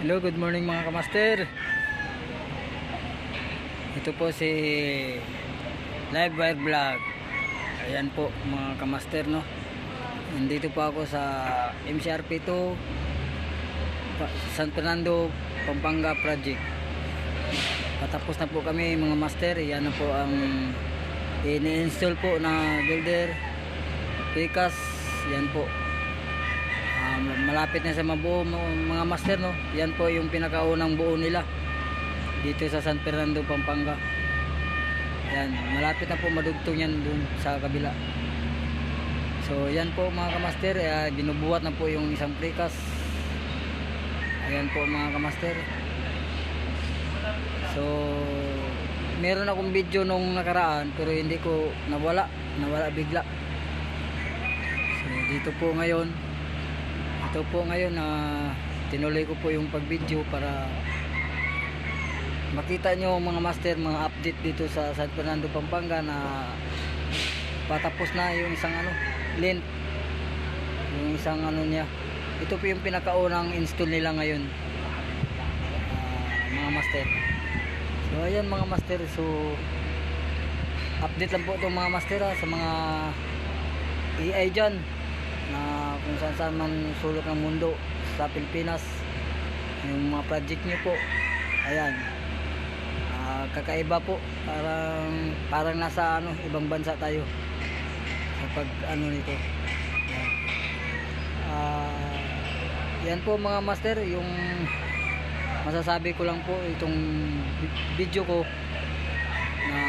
Hello, good morning mga kamaster. Ito po si Livewire Vlog. Ayan po mga kamaster, no. Nandito po ako sa MCRP 2 San Fernando, Pampanga project. Patapos na po kami mga master. Yan na po ang ini-install po na builder precast. Yan po. Malapit na sa mabuo mga master, no. Yan po yung pinakaunang buo nila dito sa San Fernando, Pampanga. Yan, malapit na po madugtong yan dun sa kabila. So yan po mga kamaster, binubuhat na po yung isang precast. Ayan po mga kamaster. So meron akong video nung nakaraan pero hindi ko nawala bigla. So dito po ngayon, ito po ngayon na tinuloy ko po yung pag-video para makita nyo mga master, mga update dito sa San Fernando, Pampanga na patapos na yung isang length, yung isang niya. Ito po yung pinakaunang install nila ngayon, mga master. So ayan mga master, so update lang po itong mga master sa mga AI dyan na kung saan saan man sulok ng mundo sa Pilipinas, yung mga project nyo po. Ayan, kakaiba po, parang nasa ibang bansa tayo sa pag nito. Yan po mga master, yung masasabi ko lang po itong video ko na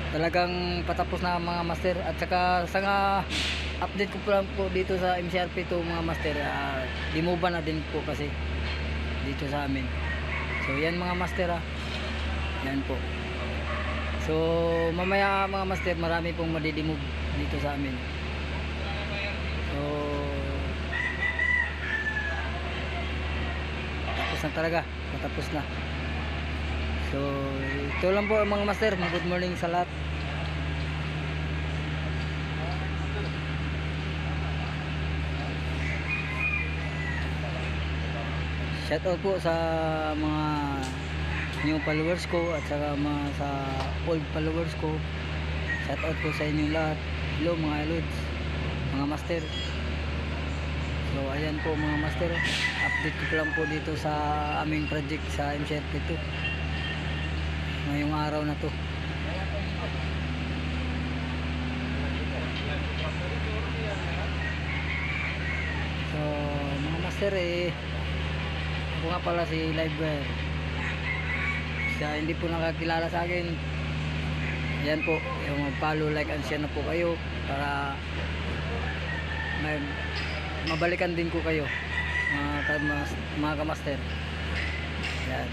talagang patapos na mga master. At saka update ko po lang po dito sa MCRP 2 mga master, dimuba na din po kasi dito sa amin. So yan mga master, yan po. So mamaya mga master, marami pong madidimove dito sa amin. So tapos na talaga, patapos na. So ito lang po mga master, good morning sa lahat. Shout out po sa mga new followers ko at saka mga sa old followers ko. Shout out po sa inyong lahat. Hello mga lods, mga master. So ayan po mga master, update ko lang po dito sa aming project sa MCRP 2 ngayong araw na to. So mga master, ako nga pala si Livewire. Sa hindi po nakakilala sa akin, yan po, yung mag-follow, like and share na po kayo para mabalikan din ko kayo mga kamaster. Yan.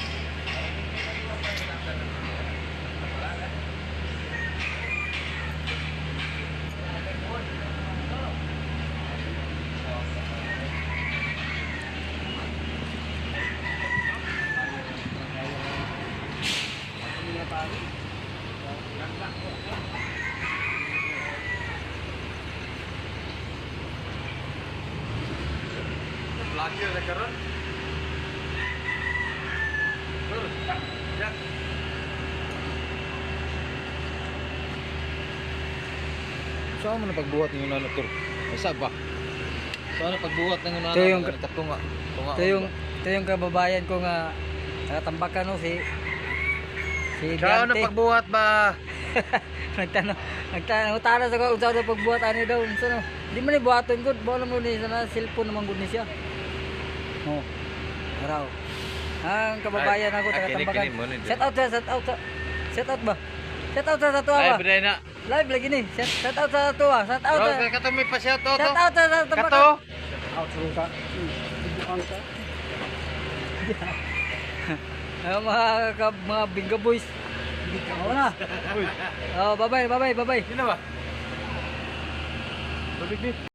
Lagi ada karon. Saan mo na pagbuhat ng una tur? Asa ba? Saan na pagbuhat ng una? Ito yung tunga. yung kababayan ko nga nakatambakan, no, si Saan na Dante. pagbuhat ba? nagtanong sa ko unsa daw pagbuhat ani daw unsa no. Di man ni buhaton gud, bola mo ni sa cellphone naman gud ni siya. Oh. Araw. Ang kababayan ako nakatambakan. Shout out ba? Shout out sa tuwa ba? Ay, na. Live lagi ni. Shout out sa tuwa. Shout out. Bro, kato may pa shout out. Shout out sa tambakan. Kato. Out ka. Mga bingo boys. Oo na. Oh, bye-bye. Sino ba? Babig